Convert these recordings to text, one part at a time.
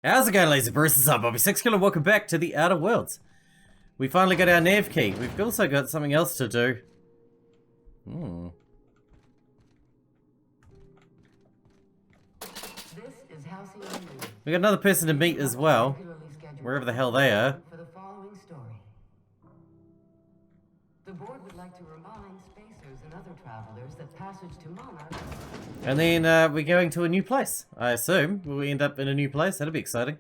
How's it going, laser bursts? I'm Bobby Sixkilla. Welcome back to the Outer Worlds. We finally got our nav key. We've also got something else to do. This is Halcyon. We got another person to meet as well, wherever the hell they are. For the following story. The board would like to remind spacers and other travelers that passage to Monarch. And then we're going to a new place. I assume we'll end up in a new place. That'll be exciting.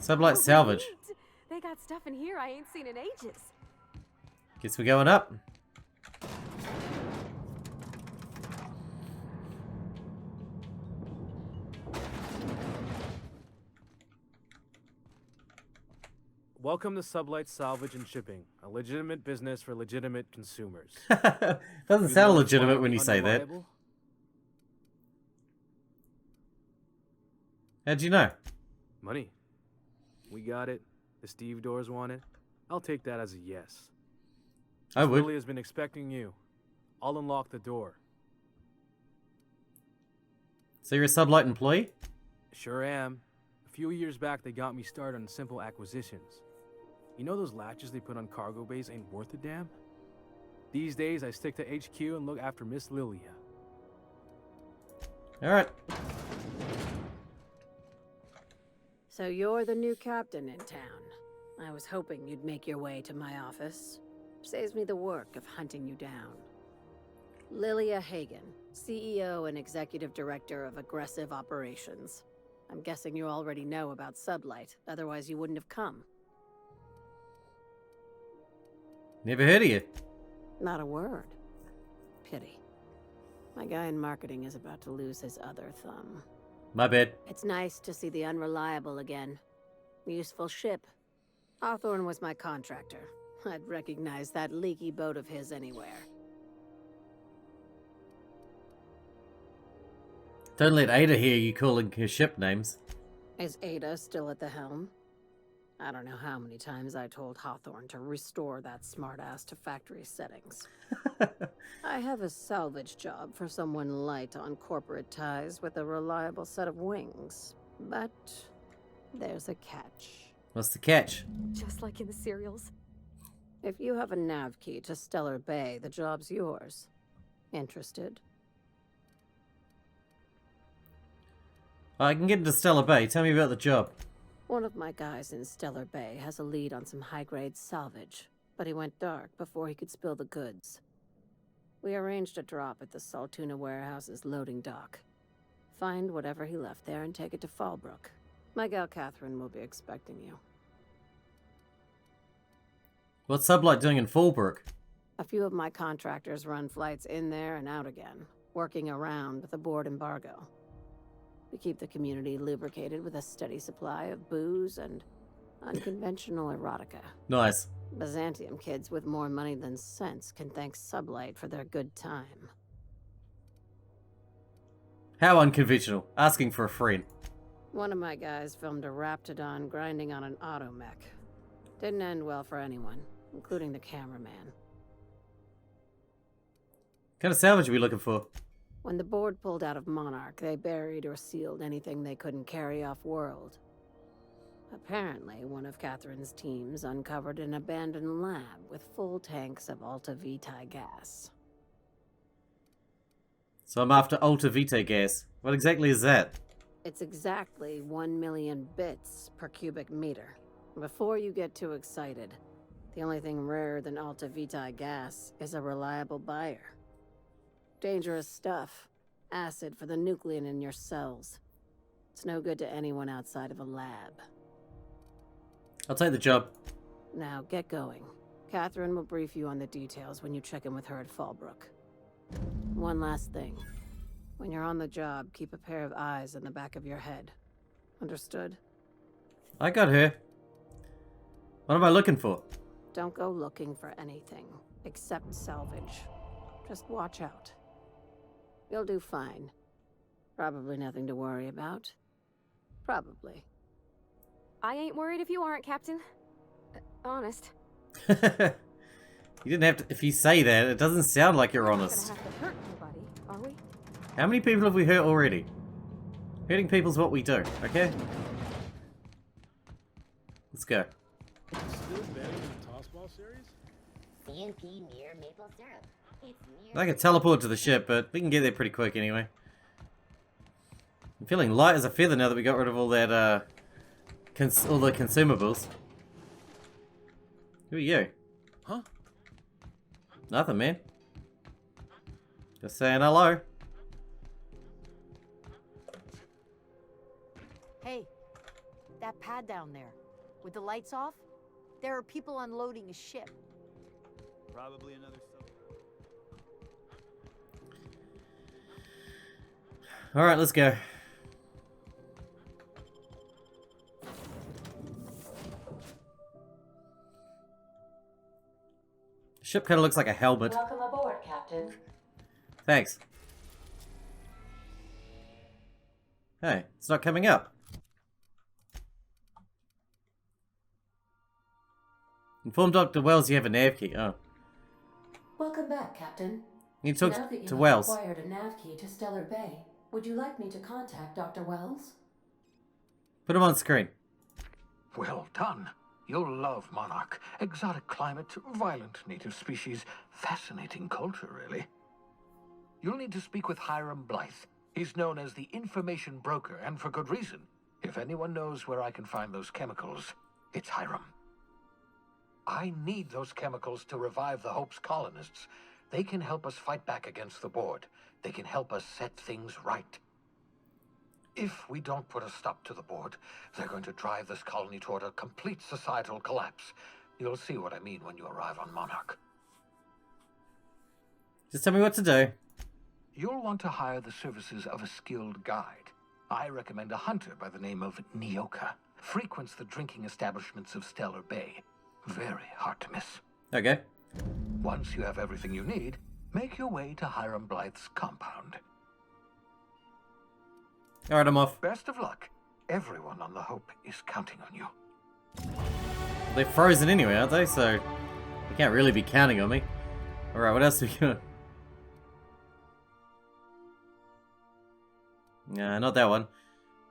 Sublight salvage. Neat. They got stuff in here I ain't seen in ages. Guess we're going up. Welcome to Sublight Salvage and Shipping, a legitimate business for legitimate consumers. Doesn't sound legitimate when you say that. Unreliable? How'd you know? Money. We got it. The Steve Doors want it. I'll take that as a yes. I would. Lily has been expecting you. I'll unlock the door. So you're a Sublight employee? Sure am. A few years back, they got me started on simple acquisitions. You know those latches they put on cargo bays ain't worth a damn? These days, I stick to HQ and look after Miss Lilia. Alright. So you're the new captain in town. I was hoping you'd make your way to my office. Saves me the work of hunting you down. Lilia Hagen, CEO and Executive Director of Aggressive Operations. I'm guessing you already know about Sublight, otherwise you wouldn't have come. Never heard of you. Not a word. Pity. My guy in marketing is about to lose his other thumb. My bad. It's nice to see the Unreliable again. Useful ship. Hawthorne was my contractor. I'd recognize that leaky boat of his anywhere. Don't let Ada hear you calling her ship names. Is Ada still at the helm? I don't know how many times I told Hawthorne to restore that smartass to factory settings. I have a salvage job for someone light on corporate ties with a reliable set of wings. But there's a catch. What's the catch? Just like in the serials. If you have a nav key to Stellar Bay, the job's yours. Interested? I can get into Stellar Bay. Tell me about the job. One of my guys in Stellar Bay has a lead on some high-grade salvage, but he went dark before he could spill the goods. We arranged a drop at the Saltuna warehouse's loading dock. Find whatever he left there and take it to Fallbrook. My gal Catherine will be expecting you. What's Sublight doing in Fallbrook? A few of my contractors run flights in there and out again, working around the board embargo. We keep the community lubricated with a steady supply of booze and unconventional erotica. Nice. Byzantium kids with more money than sense can thank Sublight for their good time. How unconventional. Asking for a friend. One of my guys filmed a Raptidon grinding on an automech. Didn't end well for anyone, including the cameraman. What kind of salvage are we looking for? When the board pulled out of Monarch, they buried or sealed anything they couldn't carry off-world. Apparently, one of Catherine's teams uncovered an abandoned lab with full tanks of Alta Vitae gas. So I'm after Alta Vitae gas. What exactly is that? It's exactly 1 million bits per cubic meter. Before you get too excited, the only thing rarer than Alta Vitae gas is a reliable buyer. Dangerous stuff. Acid for the nucleon in your cells. It's no good to anyone outside of a lab. I'll take the job. Now, get going. Catherine will brief you on the details when you check in with her at Fallbrook. One last thing. When you're on the job, keep a pair of eyes in the back of your head. Understood? I got her. What am I looking for? Don't go looking for anything, except salvage. Just watch out. You'll do fine. Probably nothing to worry about. Probably. I ain't worried if you aren't, Captain. Honest. You didn't have to. If you say that, it doesn't sound like you're We're not honest. gonna have to hurt nobody, are we? How many people have we hurt already? Hurting people's what we do, okay? Let's go. Still better than the Tossball series? CNP near maple syrup. It's near. I can teleport to the ship, but we can get there pretty quick anyway. I'm feeling light as a feather now that we got rid of all that, all the consumables. Who are you? Huh? Nothing, man. Just saying hello. Hey, that pad down there, with the lights off, there are people unloading a ship. Probably another. Alright, let's go. Ship kind of looks like a helmet. Welcome aboard, Captain. Thanks. Hey, it's not coming up. Inform Dr. Wells you have a nav key. Oh. Welcome back, Captain. You talk Now that you to have Wells. acquired a nav key to Stellar Bay, would you like me to contact Dr. Wells? Put him on screen. Well done. You'll love Monarch. Exotic climate, violent native species, fascinating culture, really. You'll need to speak with Hiram Blythe. He's known as the information broker, and for good reason. If anyone knows where I can find those chemicals, it's Hiram. I need those chemicals to revive the Hope's colonists. They can help us fight back against the Board. They can help us set things right. If we don't put a stop to the Board, they're going to drive this colony toward a complete societal collapse. You'll see what I mean when you arrive on Monarch. Just tell me what to do. You'll want to hire the services of a skilled guide. I recommend a hunter by the name of Nyoka. Frequents the drinking establishments of Stellar Bay. Very hard to miss. Okay. Once you have everything you need, make your way to Hiram Blythe's compound. Alright, I'm off. Best of luck. Everyone on the Hope is counting on you. They're frozen anyway, aren't they? So, they can't really be counting on me. Alright, what else are we got? Nah, not that one.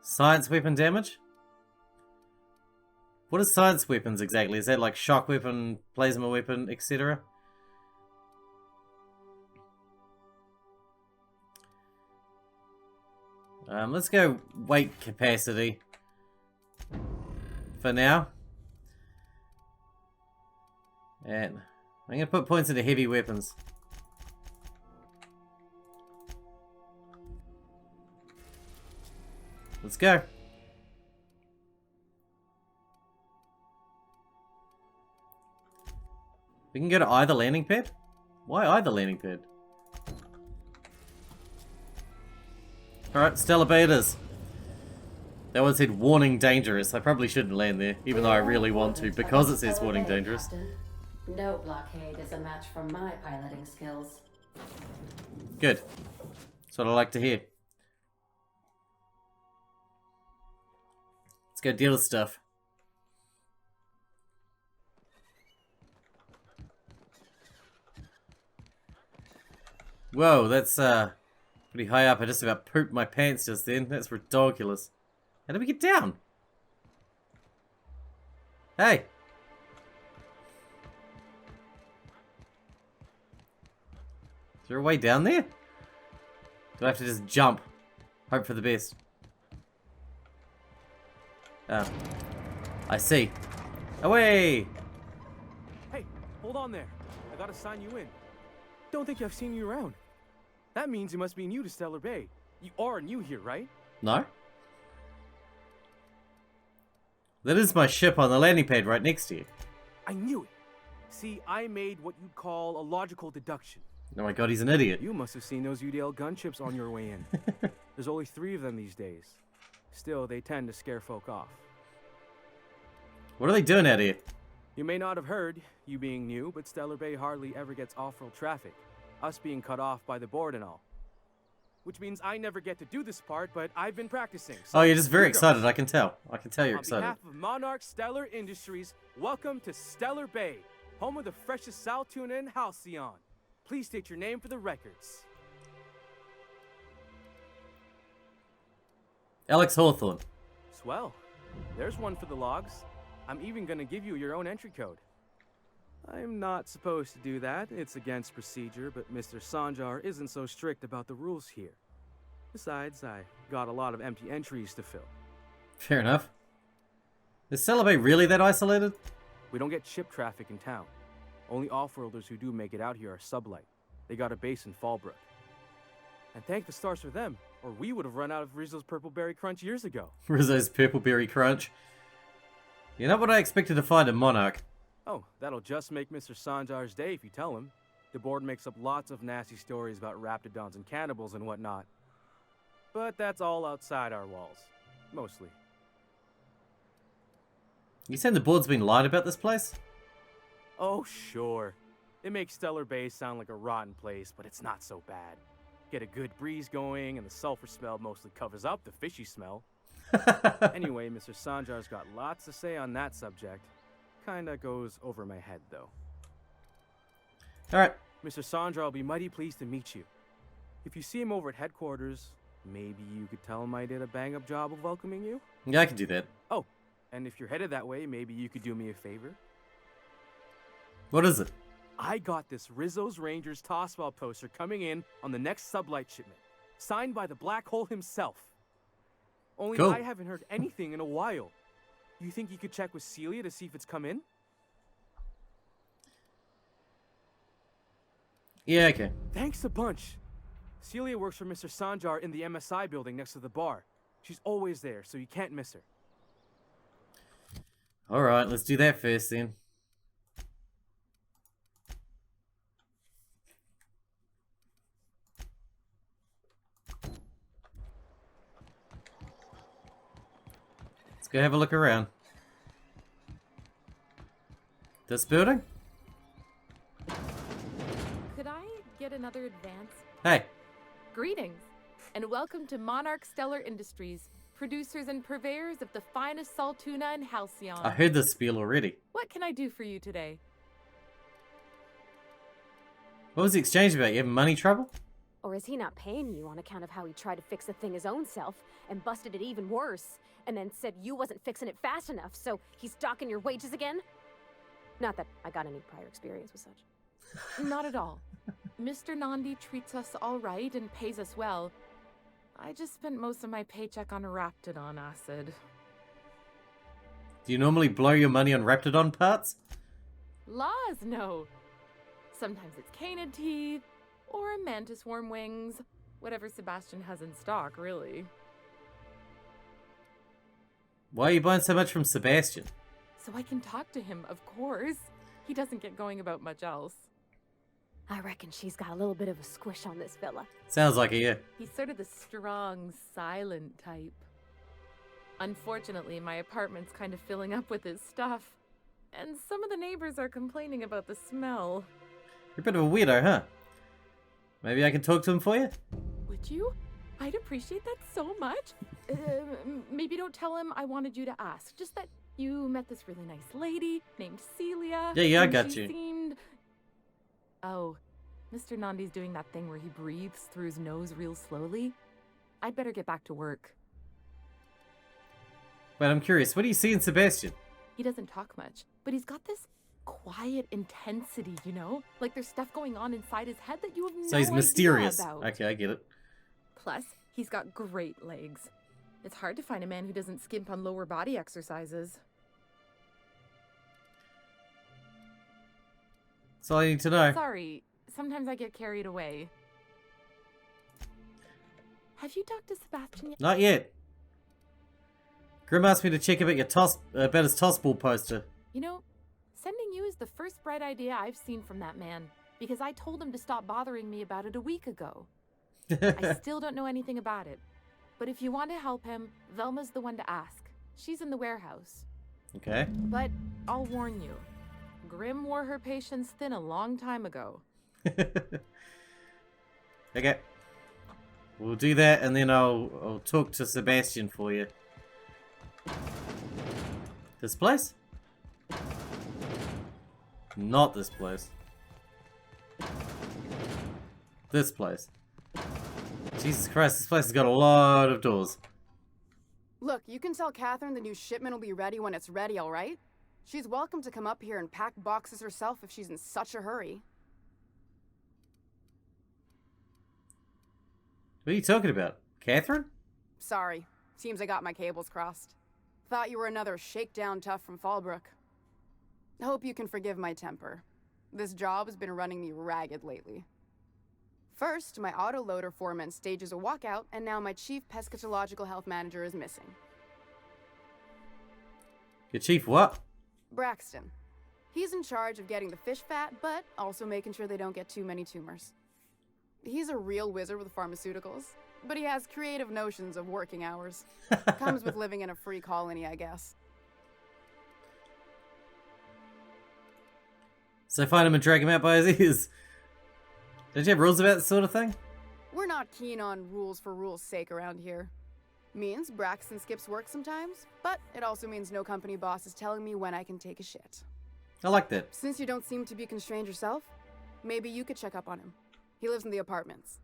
Science weapon damage? What is science weapons exactly? Is that like shock weapon, plasma weapon, etc.? Let's go weight capacity for now. And I'm going to put points into heavy weapons. Let's go. We can go to either landing pad? Why either landing pad? Alright, Stellar Bay it is. That one said warning dangerous. I probably shouldn't land there, even though I really want to, because it says warning dangerous. No blockade is a match for my piloting skills. Good. That's what I like to hear. Let's go deal with stuff. Whoa, that's pretty high up. I just about pooped my pants just then. That's ridiculous. How did we get down? Hey! Is there a way down there? Do I have to just jump? Hope for the best. Oh. I see. Away! Hey, hold on there. I gotta sign you in. Don't think I've seen you around. That means you must be new to Stellar Bay. You are new here, right? No? That is my ship on the landing pad right next to you. I knew it. See, I made what you'd call a logical deduction. Oh my god, he's an idiot. You must have seen those UDL gunships on your way in. There's only 3 of them these days. Still, they tend to scare folk off. What are they doing out here? You may not have heard, you being new, but Stellar Bay hardly ever gets off-road traffic. Us being cut off by the Board and all. Which means I never get to do this part, but I've been practicing. So Oh, you're just very here goes. excited, I can tell. I can tell you're On excited. behalf of Monarch Stellar Industries, welcome to Stellar Bay, home of the freshest sal tuna in Halcyon. Please state your name for the records. Alex Hawthorne. Swell. There's one for the logs. I'm even gonna give you your own entry code. I'm not supposed to do that. It's against procedure, but Mr. Sanjar isn't so strict about the rules here. Besides, I got a lot of empty entries to fill. Fair enough. Is Celibate really that isolated? We don't get ship traffic in town. Only off-worlders who do make it out here are sublight. They got a base in Fallbrook. And thank the stars for them, or we would have run out of Rizzo's Purple Berry Crunch years ago. Rizzo's Purple Berry Crunch. You're not what I expected to find in Monarch. Oh, that'll just make Mr. Sanjar's day if you tell him. The board makes up lots of nasty stories about raptidons and cannibals and whatnot. But that's all outside our walls. Mostly. You saying the board's been lying about this place? Oh, sure. It makes Stellar Bay sound like a rotten place, but it's not so bad. Get a good breeze going, and the sulfur smell mostly covers up the fishy smell. Anyway, Mr. Sanjar's got lots to say on that subject. Kinda goes over my head, though. Alright. Mr. Sanjar will be mighty pleased to meet you. If you see him over at headquarters, maybe you could tell him I did a bang-up job of welcoming you? Yeah, I can do that. Oh, and if you're headed that way, maybe you could do me a favor? What is it? I got this Rizzo's Rangers tossball poster coming in on the next sublight shipment, signed by the Black Hole himself. Only Cool. I haven't heard anything in a while. You think you could check with Celia to see if it's come in? Yeah, okay. Thanks a bunch. Celia works for Mr. Sanjar in the MSI building next to the bar. She's always there, so you can't miss her. Alright, let's do that first then. Let's go have a look around. This building? Could I get another advance? Hey. Greetings, and welcome to Monarch Stellar Industries, producers and purveyors of the finest salt tuna in Halcyon. I heard this spiel already. What can I do for you today? What was the exchange about? You having money trouble? Or is he not paying you on account of how he tried to fix the thing his own self and busted it even worse, and then said you wasn't fixing it fast enough, so he's docking your wages again? Not that I got any prior experience with such. Not at all. Mr. Nandi treats us all right and pays us well. I just spent most of my paycheck on raptidon acid. Do you normally blow your money on Raptidon parts? Laws, no. Sometimes it's canid teeth, or a mantis worm wings. Whatever Sebastian has in stock, really. Why are you buying so much from Sebastian? So I can talk to him, of course. He doesn't get going about much else. I reckon she's got a little bit of a squish on this fella. Sounds like it, yeah. He's sort of the strong, silent type. Unfortunately, my apartment's kind of filling up with his stuff. And some of the neighbors are complaining about the smell. You're a bit of a weirdo, huh? Maybe I can talk to him for you? Would you? I'd appreciate that so much. Maybe don't tell him I wanted you to ask. Just that you met this really nice lady named Celia. Yeah, I and got she you. Seemed... Oh, Mr. Nandi's doing that thing where he breathes through his nose real slowly. I'd better get back to work. But I'm curious, what do you see in Sebastian? He doesn't talk much, but he's got this quiet intensity, you know? Like there's stuff going on inside his head that you have So he's idea mysterious. about. Okay, I get it. Plus, he's got great legs. It's hard to find a man who doesn't skimp on lower body exercises. That's all I need to know. Sorry, sometimes I get carried away. Have you talked to Sebastian yet? Not yet. Grim asked me to check about his tossball poster. You know, sending you is the first bright idea I've seen from that man, because I told him to stop bothering me about it a week ago. I still don't know anything about it, but if you want to help him, Velma's the one to ask. She's in the warehouse. Okay. But I'll warn you, Grim wore her patience thin a long time ago. Okay. We'll do that, and then I'll talk to Sebastian for you. This place? Not this place. This place. Jesus Christ, this place has got a lot of doors. Look, you can tell Catherine the new shipment will be ready when it's ready, all right? She's welcome to come up here and pack boxes herself if she's in such a hurry. What are you talking about? Catherine? Sorry. Seems I got my cables crossed. Thought you were another shakedown tough from Fallbrook. Hope you can forgive my temper. This job has been running me ragged lately. First, my autoloader foreman stages a walkout, and now my chief pescatological health manager is missing. Your chief what? Braxton. He's in charge of getting the fish fat, but also making sure they don't get too many tumors. He's a real wizard with pharmaceuticals, but he has creative notions of working hours. Comes with living in a free colony, I guess. So find him and drag him out by his ears. Don't you have rules about this sort of thing? We're not keen on rules for rules' sake around here. Means Braxton skips work sometimes, but it also means no company boss is telling me when I can take a shit. I like that. Since you don't seem to be constrained yourself, maybe you could check up on him. He lives in the apartments.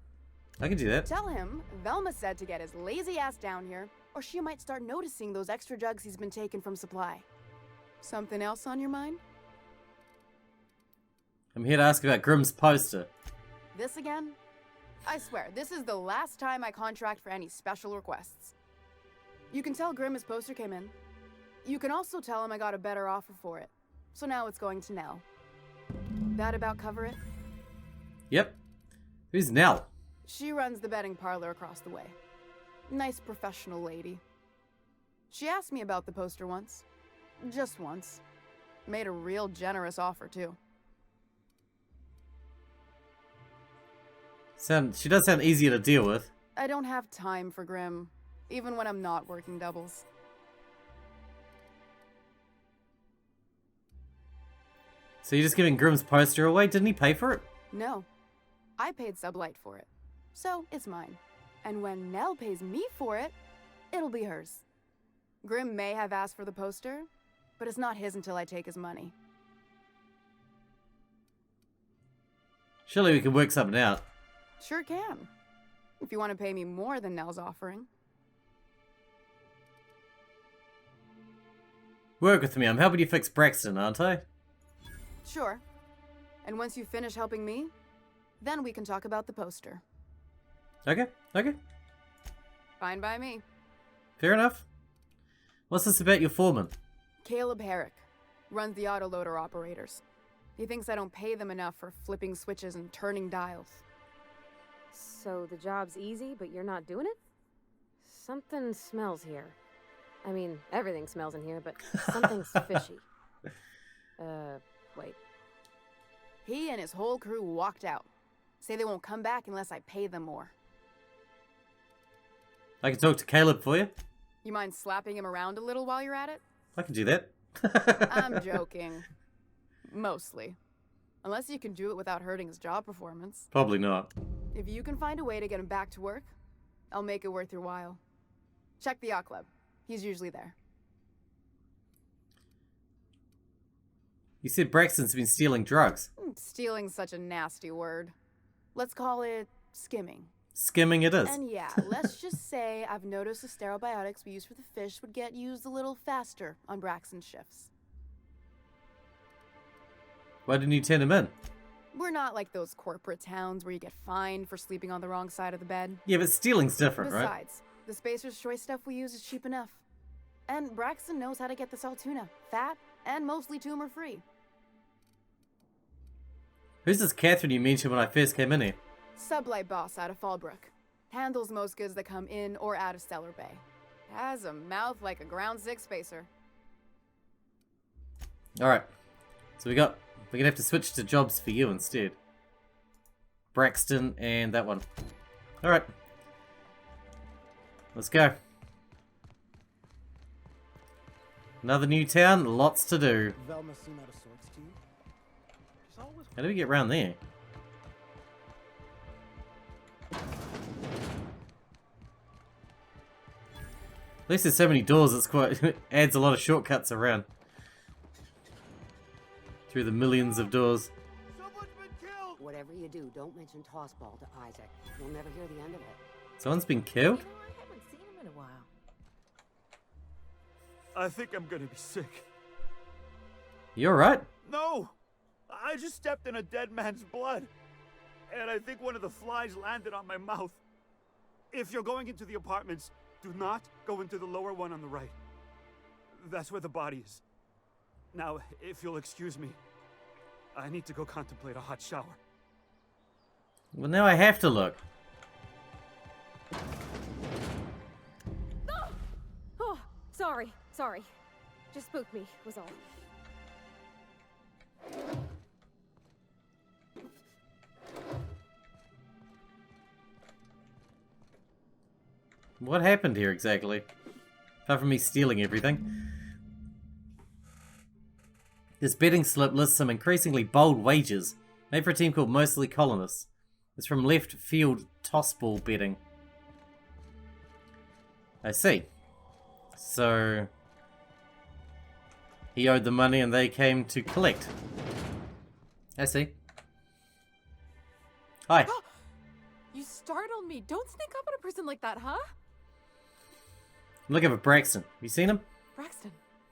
I can do that. Tell him Velma said to get his lazy ass down here, or she might start noticing those extra jugs he's been taking from supply. Something else on your mind? I'm here to ask about Grimm's poster. This again? I swear, this is the last time I contract for any special requests. You can tell Grimm his poster came in. You can also tell him I got a better offer for it. So now it's going to Nell. That about cover it? Yep. Who's Nell? She runs the betting parlor across the way. Nice professional lady. She asked me about the poster once. Just once. Made a real generous offer, too. She does sound easier to deal with. I don't have time for Grimm, even when I'm not working doubles. So you're just giving Grimm's poster away? Didn't he pay for it? No. I paid Sublight for it. So, it's mine. And when Nell pays me for it, it'll be hers. Grimm may have asked for the poster, but it's not his until I take his money. Surely we can work something out. Sure can. If you want to pay me more than Nell's offering. Work with me. I'm helping you fix Braxton, aren't I? Sure. And once you finish helping me, then we can talk about the poster. Okay, okay. Fine by me. Fair enough. What's this about your foreman? Caleb Herrick. Runs the autoloader operators. He thinks I don't pay them enough for flipping switches and turning dials. So the job's easy, but you're not doing it? Something smells here. I mean, everything smells in here, but something's fishy. Wait. He and his whole crew walked out. Say they won't come back unless I pay them more. I can talk to Caleb for you. You mind slapping him around a little while you're at it? I can do that. I'm joking. Mostly. Unless you can do it without hurting his job performance. Probably not. If you can find a way to get him back to work, I'll make it worth your while. Check the yacht club. He's usually there. You said Braxton's been stealing drugs. Stealing's such a nasty word. Let's call it skimming. Skimming it is. And yeah, let's just say I've noticed the sterile biotics we use for the fish would get used a little faster on Braxton's shifts. Why didn't you turn him in? We're not like those corporate towns where you get fined for sleeping on the wrong side of the bed. Yeah, but stealing's different, right? Besides, the Spacer's Choice stuff we use is cheap enough. And Braxton knows how to get the salt tuna, fat, and mostly tumor-free. Who's this Catherine you mentioned when I first came in here? Sublight boss out of Fallbrook. Handles most goods that come in or out of Stellar Bay. Has a mouth like a ground six spacer. Alright. So we're gonna have to switch to jobs for you instead. Braxton and that one. Alright. Let's go. Another new town, lots to do. Velma seem out of sorts to you? How do we get around there? At least there's so many doors, it's quite it adds a lot of shortcuts around. Through the millions of doors. Whatever you do, don't mention Tossball to Isaac. You'll never hear the end of it. Someone's been killed? I haven't seen him in a while. I think I'm gonna be sick. You alright? No! I just stepped in a dead man's blood. And I think one of the flies landed on my mouth. If you're going into the apartments, do not go into the lower one on the right. That's where the body is. Now, if you'll excuse me, I need to go contemplate a hot shower. Well, now I have to look. Oh, sorry. Just spooked me, was all. What happened here exactly? Apart from me stealing everything. This betting slip lists some increasingly bold wagers, made for a team called Mostly Colonists. It's from left field tossball betting. I see. So he owed the money and they came to collect. I see. Hi. You startled me. Don't sneak up on a person like that, huh? I'm looking for Braxton. You seen him? Braxton.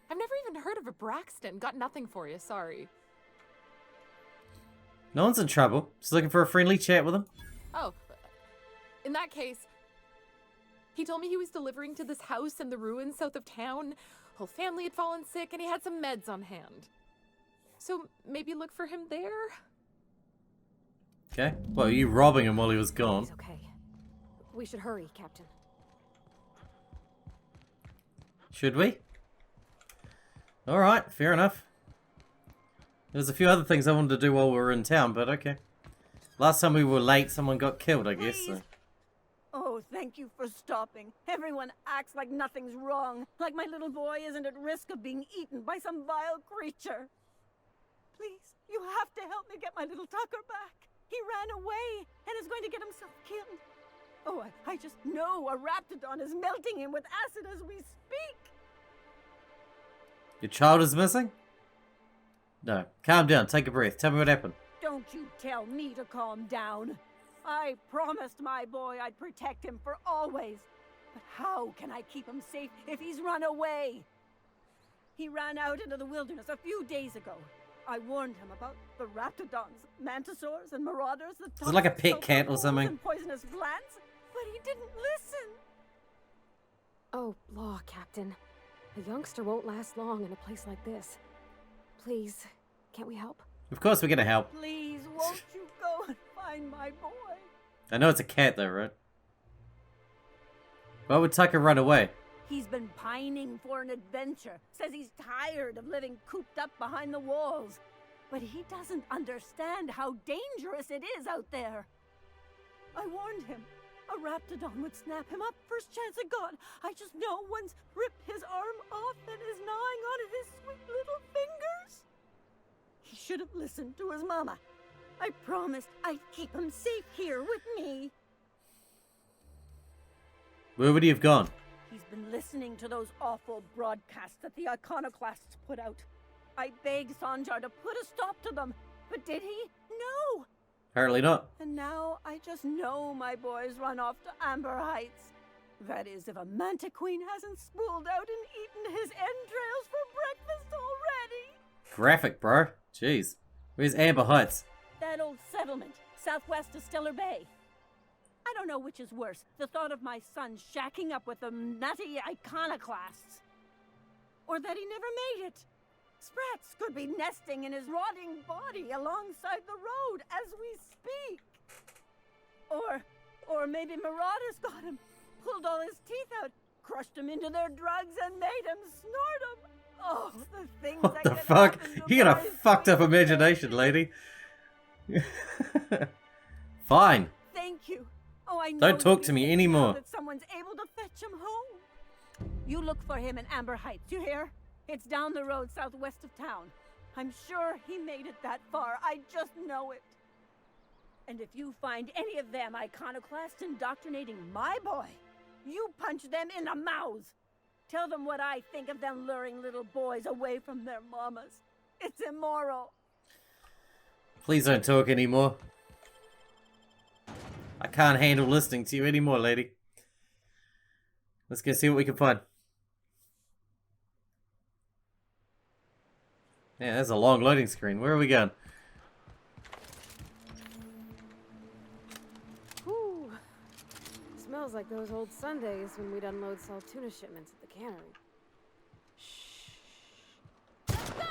I've never even heard of a Braxton. Got nothing for you, sorry. No one's in trouble. Just looking for a friendly chat with him. Oh, in that case, he told me he was delivering to this house in the ruins south of town. Whole family had fallen sick and he had some meds on hand. So maybe look for him there? Okay. Well, are you robbing him while he was gone? He's okay. We should hurry, Captain. Should we? Alright, fair enough. There's a few other things I wanted to do while we were in town, but okay. Last time we were late, someone got killed, I guess. So. Oh, thank you for stopping. Everyone acts like nothing's wrong, like my little boy isn't at risk of being eaten by some vile creature. Please, you have to help me get my little Tucker back. He ran away and is going to get himself killed. Oh, I just know a raptidon is melting him with acid as we speak. Your child is missing? No. Calm down, take a breath. Tell me what happened. Don't you tell me to calm down. I promised my boy I'd protect him for always. But how can I keep him safe if he's run away? He ran out into the wilderness a few days ago. I warned him about the raptidons, mantisaurs, and marauders that Is it like a pet cat or something? and poisonous plants, but he didn't listen. Oh, law, Captain. A youngster won't last long in a place like this. Please, can't we help? Of course we're gonna help. Please, won't you go and find my boy? I know it's a cat though, right? Why would Tucker run away? He's been pining for an adventure. Says he's tired of living cooped up behind the walls. But he doesn't understand how dangerous it is out there. I warned him. A raptidon would snap him up first chance it got. I just know one's ripped his arm off and is gnawing on his sweet little fingers. He should have listened to his mama. I promised I'd keep him safe here with me. Where would he have gone? He's been listening to those awful broadcasts that the iconoclasts put out. I begged Sanjar to put a stop to them, but did he? No! Apparently not. And now I just know my boy's run off to Amber Heights. That is, if a manta queen hasn't spooled out and eaten his entrails for breakfast already. Graphic, bro. Jeez. Where's Amber Heights? That old settlement, southwest of Stellar Bay. I don't know which is worse, the thought of my son shacking up with the nutty iconoclasts, or that he never made it. Sprats could be nesting in his rotting body alongside the road as we speak. Or maybe marauders got him, pulled all his teeth out, crushed him into their drugs and made him snort them. Oh, the things What that the could fuck? happen to You got a boys fucked up these imagination, days. lady. Fine. Thank you. Oh, I know Don't talk you'll to be me safe anymore. now that someone's able to fetch him home. You look for him in Amber Heights, you hear? It's down the road southwest of town. I'm sure he made it that far. I just know it. And if you find any of them iconoclasts indoctrinating my boy, you punch them in the mouths. Tell them what I think of them luring little boys away from their mamas. It's immoral. Please don't talk anymore. I can't handle listening to you anymore, lady. Let's go see what we can find. Yeah, there's a long loading screen. Where are we going? Whew. Smells like those old Sundays when we'd unload salt tuna shipments at the cannery. Shh. Let's go!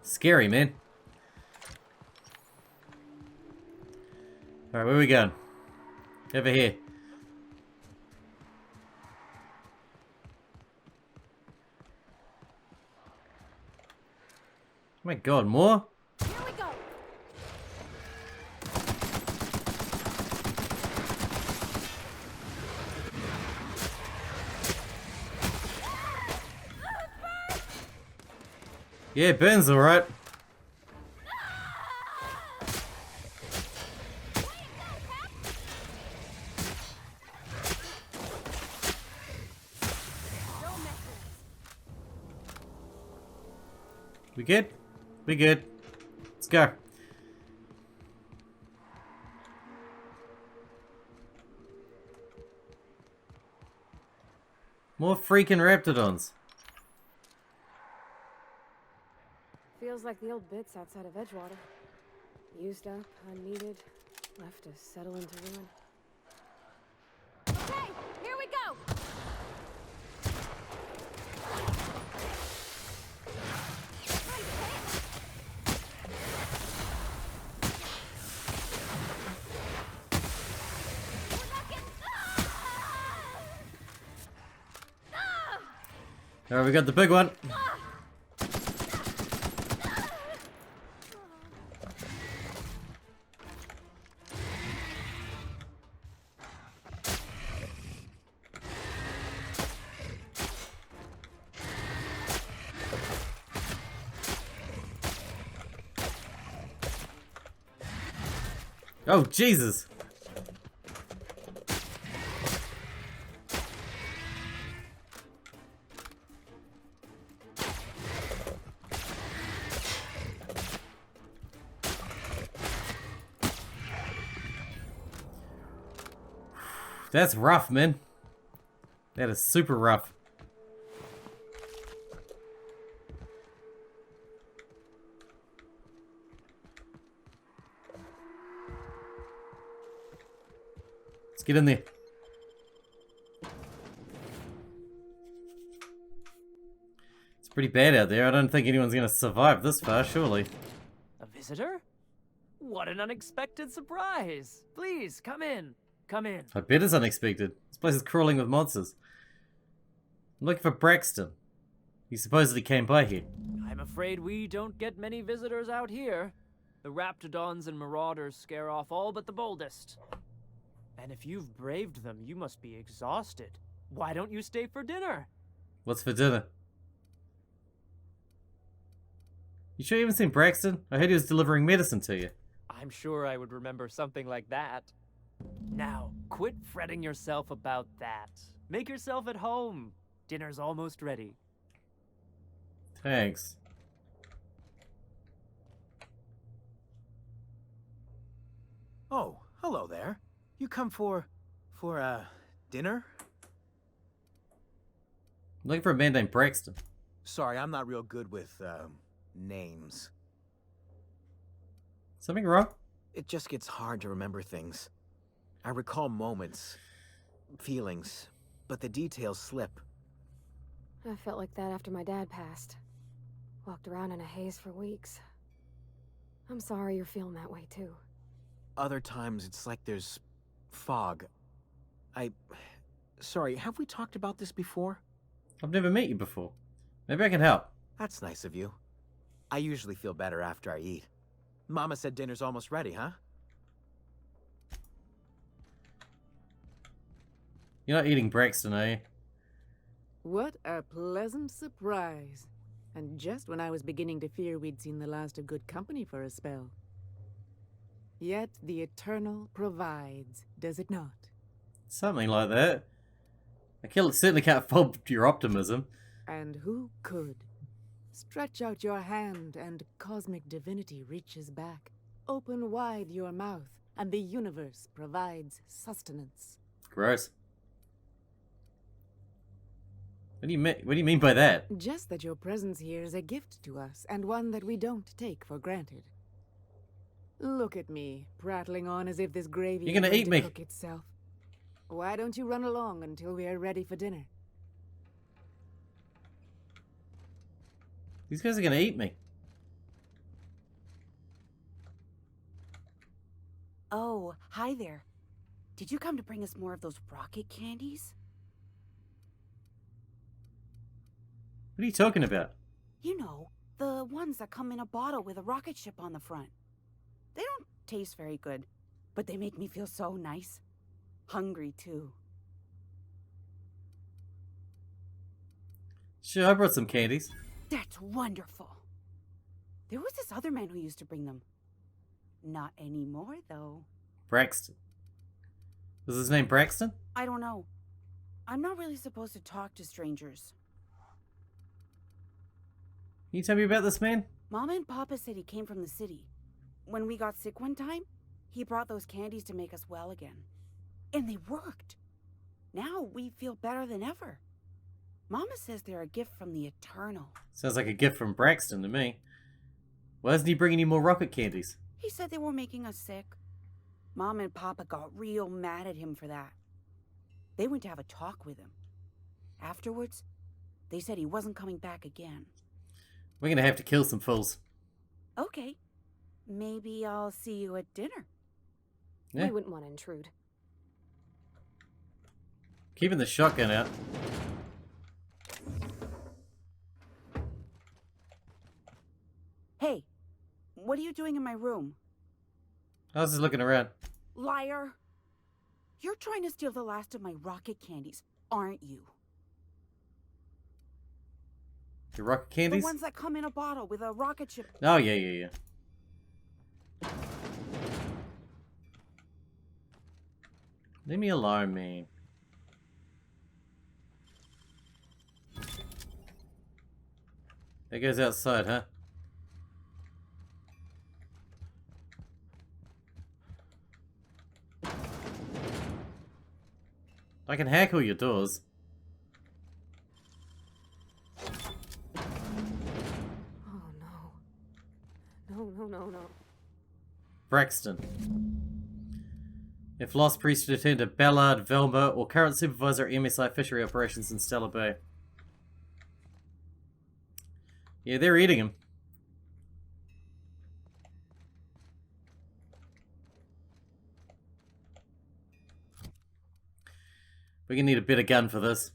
Scary, man. Alright, where are we going? Over here. Oh my god, more? Here we go! Yeah, burns alright. We good? We good. Let's go. More freaking raptidons. Feels like the old bits outside of Edgewater. Used up, unneeded, left to settle into ruin. Okay, here we go! Alright, we got the big one. Oh, Jesus. That's rough, man. That is super rough. Let's get in there. It's pretty bad out there. I don't think anyone's gonna survive this far, surely. A visitor? What an unexpected surprise! Please, come in. Come in. I bet it's unexpected. This place is crawling with monsters. I'm looking for Braxton. He supposedly came by here. I'm afraid we don't get many visitors out here. The raptidons and marauders scare off all but the boldest. And if you've braved them, you must be exhausted. Why don't you stay for dinner? What's for dinner? You sure you haven't seen Braxton? I heard he was delivering medicine to you. I'm sure I would remember something like that. Now, quit fretting yourself about that. Make yourself at home. Dinner's almost ready. Thanks. Oh, hello there. You come for dinner? I'm looking for a man named Braxton. Sorry, I'm not real good with, names. Something wrong? It just gets hard to remember things. I recall moments, feelings, but the details slip. I felt like that after my dad passed. Walked around in a haze for weeks. I'm sorry you're feeling that way too. Other times it's like there's fog. Sorry, have we talked about this before? I've never met you before. Maybe I can help. That's nice of you. I usually feel better after I eat. Mama said dinner's almost ready, huh? You're not eating Braxton, are you? What a pleasant surprise. And just when I was beginning to fear we'd seen the last of good company for a spell. Yet the Eternal provides, does it not? Something like that. Certainly can't fault your optimism. And who could? Stretch out your hand and cosmic divinity reaches back. Open wide your mouth and the universe provides sustenance. Gross. What do you mean by that? Just that your presence here is a gift to us, and one that we don't take for granted. Look at me, prattling on as if this gravy You're gonna is eat to me. cook itself. Why don't you run along until we are ready for dinner? These guys are gonna eat me. Oh, hi there. Did you come to bring us more of those rocket candies? What are you talking about? You know, the ones that come in a bottle with a rocket ship on the front. They don't taste very good, but they make me feel so nice. Hungry, too. Sure, I brought some candies. That's wonderful. There was this other man who used to bring them. Not anymore, though. Braxton. Was his name Braxton? I don't know. I'm not really supposed to talk to strangers. Can you tell me about this man? Mama and Papa said he came from the city. When we got sick one time, he brought those candies to make us well again. And they worked. Now we feel better than ever. Mama says they're a gift from the Eternal. Sounds like a gift from Braxton to me. Why isn't he bringing you more rocket candies? He said they were making us sick. Mom and Papa got real mad at him for that. They went to have a talk with him. Afterwards, they said he wasn't coming back again. We're gonna have to kill some fools. Okay. Maybe I'll see you at dinner. Yeah. We wouldn't want to intrude. Keeping the shotgun out. Hey, what are you doing in my room? I was just looking around. Liar! You're trying to steal the last of my rocket candies, aren't you? The rocket candies? The ones that come in a bottle with a rocket ship. Oh, yeah. Leave me alone, man. That goes outside, huh? I can hack all your doors. Oh no. No. Braxton. If lost, priest return to Ballard, Velma, or current supervisor at MSI Fishery Operations in Stella Bay. Yeah, they're eating him. We're gonna need a better gun for this.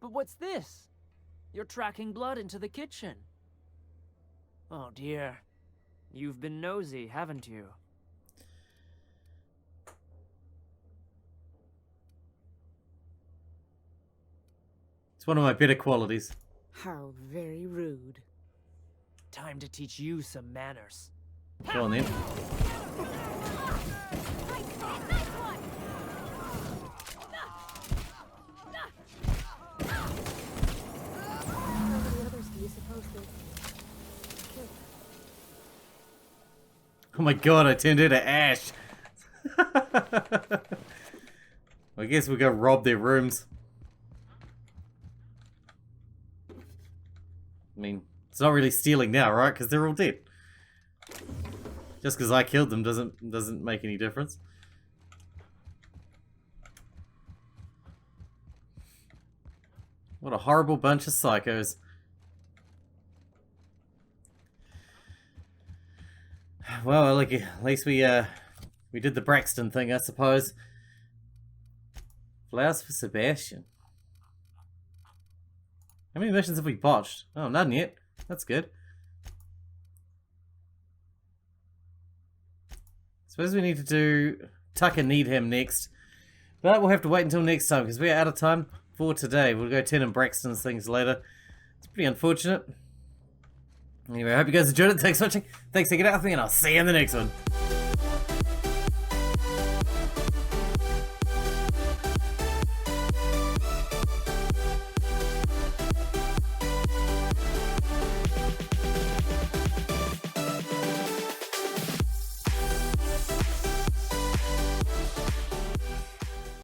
But what's this? You're tracking blood into the kitchen. Oh dear. You've been nosy, haven't you? It's one of my better qualities. How very rude. Time to teach you some manners. Go on then. Oh my god, I turned into ash. I guess we go rob their rooms. I mean, it's not really stealing now, right? Because they're all dead. Just because I killed them doesn't make any difference. What a horrible bunch of psychos. Well, like, at least we We did the Braxton thing, I suppose. Flowers for Sebastian. How many missions have we botched? Oh, none yet. That's good. Suppose we need to do Tucker Need Him next. But we'll have to wait until next time because we're out of time for today. We'll go Ten and Braxton's things later. It's pretty unfortunate. Anyway, I hope you guys enjoyed it. Thanks for watching. Thanks for taking it out with me, and I'll see you in the next one.